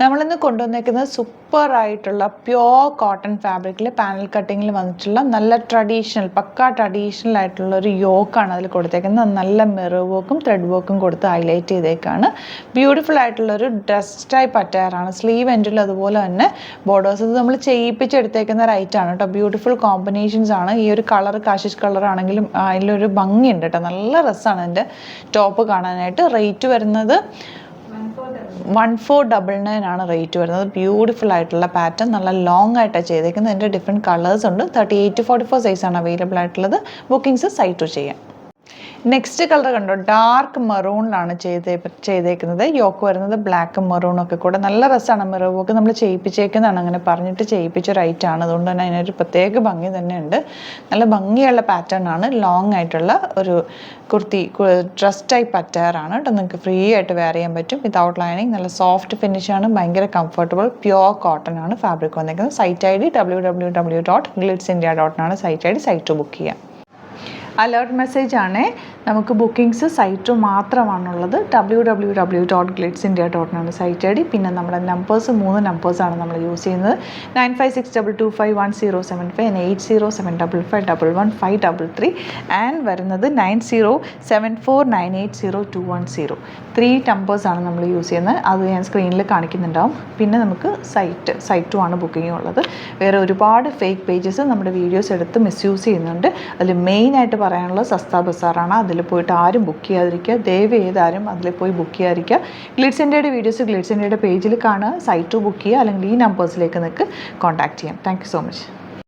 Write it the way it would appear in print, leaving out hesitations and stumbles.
നമ്മളിന്ന് കൊണ്ടുവന്നേക്കുന്നത് സൂപ്പറായിട്ടുള്ള pure cotton ഫാബ്രിക്കിൽ panel കട്ടിങ്ങിൽ വന്നിട്ടുള്ള നല്ല പക്കാ ട്രഡീഷണൽ ആയിട്ടുള്ള ഒരു യോക്കാണ് അതിൽ കൊടുത്തേക്കുന്നത്. നല്ല മിറർ വർക്കും ത്രെഡ് വർക്കും കൊടുത്ത് ഹൈലൈറ്റ് ചെയ്തേക്കാണ്. ബ്യൂട്ടിഫുൾ ആയിട്ടുള്ളൊരു ഡ്രസ് ടൈപ്പ് അറ്റയറാണ്. സ്ലീവ് എൻഡിൽ അതുപോലെ തന്നെ ബോർഡേഴ്സ് ഇത് നമ്മൾ ചെയ്യിപ്പിച്ചെടുത്തേക്കുന്ന റൈറ്റാണ് കേട്ടോ. ബ്യൂട്ടിഫുൾ കോമ്പിനേഷൻസ് ആണ്. ഈ ഒരു കളർ കാഷിഷ് കളർ ആണെങ്കിലും അതിലൊരു ഭംഗിയുണ്ട് കേട്ടോ. നല്ല രസമാണ് എൻ്റെ ടോപ്പ് കാണാനായിട്ട്. റേറ്റ് വരുന്നത് 1499 ആണ് റേറ്റ് വരുന്നത്. ബ്യൂട്ടിഫുൾ ആയിട്ടുള്ള പാറ്റേൺ, നല്ല ലോങ് ആയിട്ടാണ് ചെയ്തേക്കുന്നത്. അതിൻ്റെ ഡിഫറെൻറ്റ് കളേഴ്സ് ഉണ്ട്. 38 to 44 സൈസാണ് അവൈലബിൾ ആയിട്ടുള്ളത്. ബുക്കിംഗ്സ് സൈറ്റ് ടു ചെയ്യാം. നെക്സ്റ്റ് കളർ കണ്ടോ, ഡാർക്ക് മെറൂണിലാണ് ചെയ്തേക്കുന്നത്. യോക്ക് വരുന്നത് ബ്ലാക്കും മെറൂണൊക്കെ കൂടെ. നല്ല രസമാണ്. മിറർ വർക്ക് നമ്മൾ ചെയ്യിപ്പിച്ചേക്കുന്നതാണ്, അങ്ങനെ പറഞ്ഞിട്ട് ചെയ്യിപ്പിച്ച റൈറ്റാണ്. അതുകൊണ്ട് തന്നെ അതിനൊരു പ്രത്യേക ഭംഗി തന്നെയുണ്ട്. നല്ല ഭംഗിയുള്ള പാറ്റേൺ ആണ്. ലോങ് ആയിട്ടുള്ള ഒരു ഡ്രസ് ടൈപ്പ് അറ്റയറാണ് കേട്ടോ. നിങ്ങൾക്ക് ഫ്രീ ആയിട്ട് വെയർ ചെയ്യാൻ പറ്റും. Without lining. നല്ല സോഫ്റ്റ് ഫിനിഷാണ്. ഭയങ്കര കംഫർട്ടബിൾ പ്യോർ കോട്ടൺ ആണ് ഫാബ്രിക് വന്നേക്കുന്നത്. സൈറ്റ് ID www.glitzindia.in ആണ് site ID. Site to book ചെയ്യാം. അലേർട്ട് മെസ്സേജ് ആണ്. നമുക്ക് ബുക്കിംഗ്സ് സൈറ്റ് മാത്രമാണുള്ളത്. www.glitzindia.in ആണ് സൈറ്റ് ID. പിന്നെ നമ്മുടെ നമ്പേഴ്സ് 3 നമ്പേഴ്സാണ് നമ്മൾ യൂസ് ചെയ്യുന്നത്. 9562251075 and 8075551533 ആൻഡ് വരുന്നത് 9074980210. 3 നമ്പേഴ്സാണ് നമ്മൾ യൂസ് ചെയ്യുന്നത്. അത് ഞാൻ സ്ക്രീനിൽ കാണിക്കുന്നുണ്ടാവും. പിന്നെ നമുക്ക് സൈറ്റ് ആണ് ബുക്കിംഗ് ഉള്ളത്. വേറെ ഒരുപാട് ഫേക്ക് പേജസ് നമ്മുടെ വീഡിയോസ് എടുത്ത് മിസ്യൂസ് ചെയ്യുന്നുണ്ട്. അതിൽ മെയിനായിട്ട് പറയാനുള്ളത് സസ്ത ബസാറാണ്. അതിൽ പോയിട്ട് ആരും ബുക്ക് ചെയ്യാതിരിക്കുക. ദയവ് ചെയ്താരും അതിൽ പോയി ബുക്ക് ചെയ്യാതിരിക്കുക. ഗ്ലിറ്റ്സ് ഇന്ത്യയുടെ വീഡിയോസ് ഗ്ലിറ്റ്സ് ഇന്ത്യയുടെ പേജിൽ കാണുക. സൈറ്റ് ബുക്ക് ചെയ്യുക, അല്ലെങ്കിൽ ഈ നമ്പേഴ്സിലേക്ക് നിങ്ങൾക്ക് കോൺടാക്ട് ചെയ്യാം. Thank you so much.